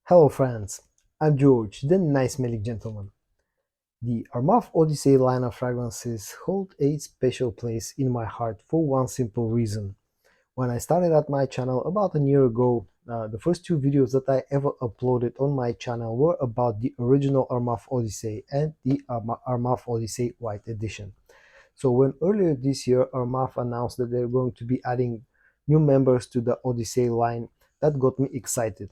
Hello friends, I'm George, the nice-smelling gentleman. The Armaf Odyssey line of fragrances hold a special place in my heart for one simple reason. When I started at my channel about a year ago, the first two videos that I ever uploaded on my channel were about the original Armaf Odyssey and the Armaf Odyssey White Edition. So when earlier this year Armaf announced that they're going to be adding new members to the Odyssey line, that got me excited.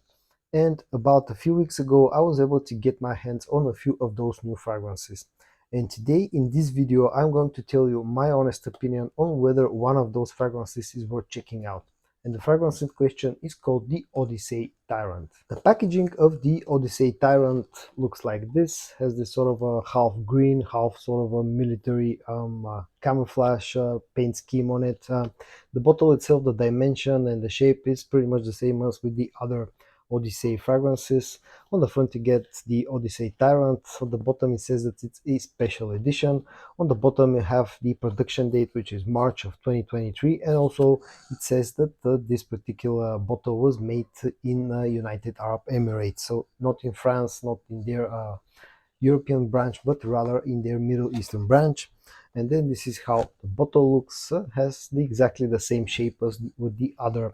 And about a few weeks ago, I was able to get my hands on a few of those new fragrances. And today in this video, I'm going to tell you my honest opinion on whether one of those fragrances is worth checking out. And the fragrance in question is called the Odyssey Tyrant. The packaging of the Odyssey Tyrant looks like this, has this sort of a half green, half sort of a military camouflage paint scheme on it. The bottle itself, the dimension and the shape is pretty much the same as with the other Odyssey fragrances. On the front you get the Odyssey Tyrant. On the bottom it says that it's a special edition. On the bottom you have the production date, which is March of 2023, and also it says that this particular bottle was made in United Arab Emirates, so not in France, not in their European branch, but rather in their Middle Eastern branch. And then this is how the bottle looks, has exactly the same shape as with the other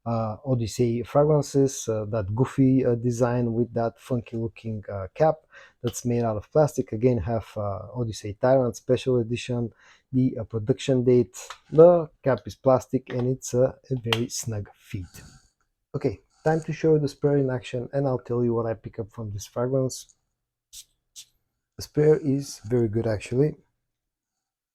Odyssey fragrances, that goofy design with that funky looking cap that's made out of plastic. Again, have Odyssey Tyrant special edition, the production date, the cap is plastic, and it's a very snug fit. Okay, time to show you the sprayer in action, and I'll tell you what I pick up from this fragrance. The sprayer is very good actually.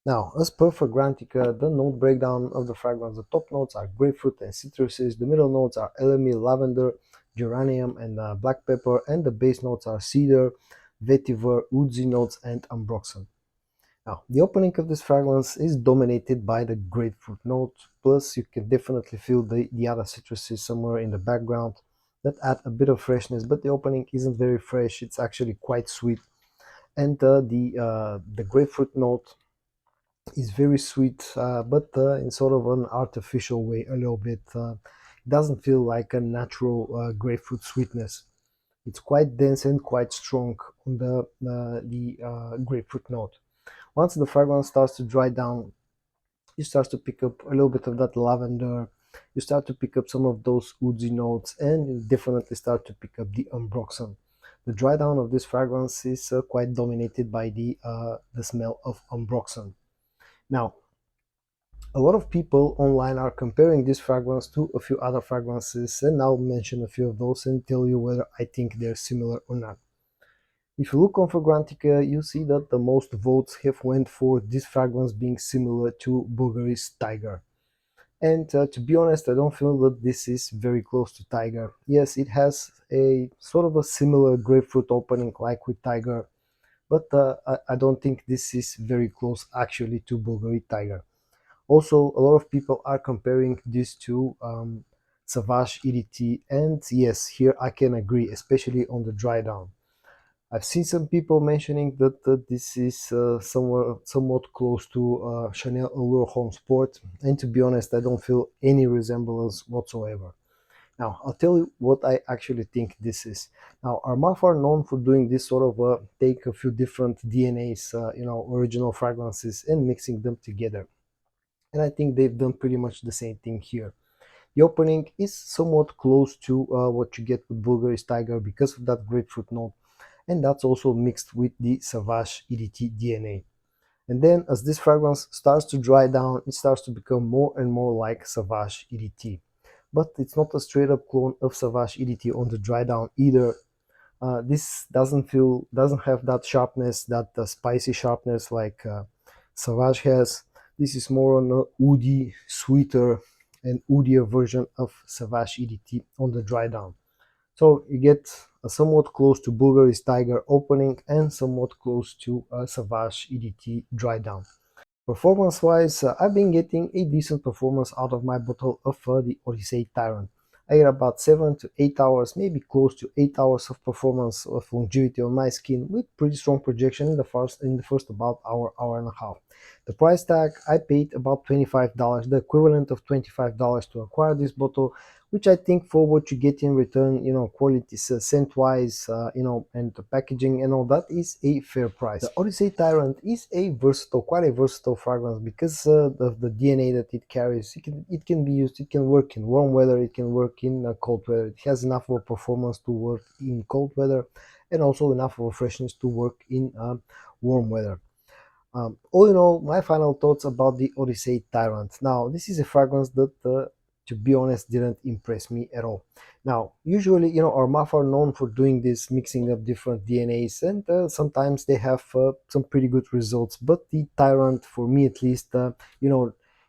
Now, as per Fragrantica, the note breakdown of the fragrance, the top notes are grapefruit and citruses, the middle notes are elemi, lavender, geranium, and black pepper, and the base notes are cedar, vetiver, woodsy notes, and ambroxan. Now, the opening of this fragrance is dominated by the grapefruit note, plus you can definitely feel the other citruses somewhere in the background that add a bit of freshness, but the opening isn't very fresh, it's actually quite sweet. And the grapefruit note is very sweet, but in sort of an artificial way a little bit. It doesn't feel like a natural grapefruit sweetness. It's quite dense and quite strong on the grapefruit note. Once the fragrance starts to dry down, you start to pick up a little bit of that lavender. You start to pick up some of those woodsy notes, and you definitely start to pick up the ambroxan. The dry down of this fragrance is quite dominated by the smell of ambroxan. Now, a lot of people online are comparing this fragrance to a few other fragrances, and I'll mention a few of those and tell you whether I think they're similar or not. If you look on Fragrantica, you see that the most votes have went for this fragrance being similar to Bulgari's Tiger. And to be honest, I don't feel that this is very close to Tiger. Yes, it has a sort of a similar grapefruit opening like with Tiger, but I don't think this is very close actually to Bulgari Tiger. Also, a lot of people are comparing this to Savage EDT, and yes, here I can agree, especially on the dry down. I've seen some people mentioning that this is somewhat close to Chanel Allure Home Sport, and to be honest, I don't feel any resemblance whatsoever. Now, I'll tell you what I actually think this is. Now, Armaf are known for doing this sort of take a few different DNAs, original fragrances, and mixing them together. And I think they've done pretty much the same thing here. The opening is somewhat close to what you get with Bulgari's Tiger because of that grapefruit note, and that's also mixed with the Savage EDT DNA. And then as this fragrance starts to dry down, it starts to become more and more like Savage EDT. But it's not a straight up clone of Savage EDT on the dry down either. This doesn't have that sharpness, that spicy sharpness like Savage has. This is more on a woody, sweeter, and woodier version of Savage EDT on the dry down. So you get a somewhat close to Bulgari's Tiger opening and somewhat close to Savage EDT dry down. Performance wise, I've been getting a decent performance out of my bottle of the Odyssey Tyrant. I get about 7 to 8 hours, maybe close to 8 hours of performance of longevity on my skin with pretty strong projection in the first about hour and a half. The price tag, I paid about $25, the equivalent of $25 to acquire this bottle, which I think for what you get in return, quality scent wise, and the packaging and all that is a fair price. The Odyssey Tyrant is quite a versatile fragrance because of the DNA that it carries. It can be used, it can work in warm weather, it can work in cold weather. It has enough of a performance to work in cold weather and also enough of a freshness to work in warm weather. All in all, my final thoughts about the Odyssey Tyrant. Now, this is a fragrance that, to be honest, didn't impress me at all. Now, usually, Armaf are known for doing this, mixing up different DNAs, and sometimes they have some pretty good results. But the Tyrant, for me at least,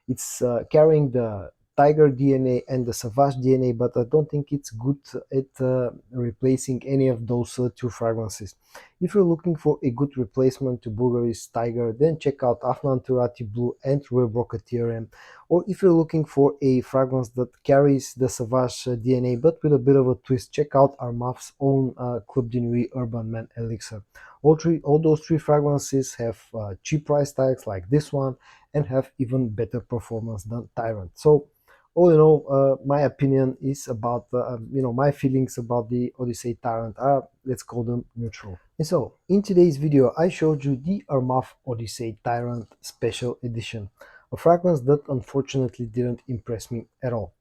it's carrying the Tiger DNA and the Savage DNA, but I don't think it's good at replacing any of those two fragrances. If you're looking for a good replacement to Bulgari's Tiger, then check out Afnan Turati Blue and Rue Brocatier. Or if you're looking for a fragrance that carries the Savage DNA but with a bit of a twist, check out Armaf's own Club de Nuit Urban Man Elixir. All those three fragrances have cheap price tags like this one and have even better performance than Tyrant. So all in all, my opinion is about, my feelings about the Odyssey Tyrant are, let's call them neutral. And so, in today's video, I showed you the Armaf Odyssey Tyrant Special Edition, a fragrance that unfortunately didn't impress me at all.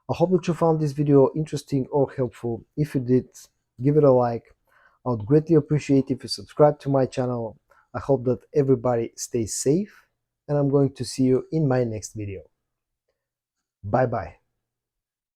I hope that you found this video interesting or helpful. If you did, give it a like. I would greatly appreciate if you subscribe to my channel. I hope that everybody stays safe, and I'm going to see you in my next video. Bye bye.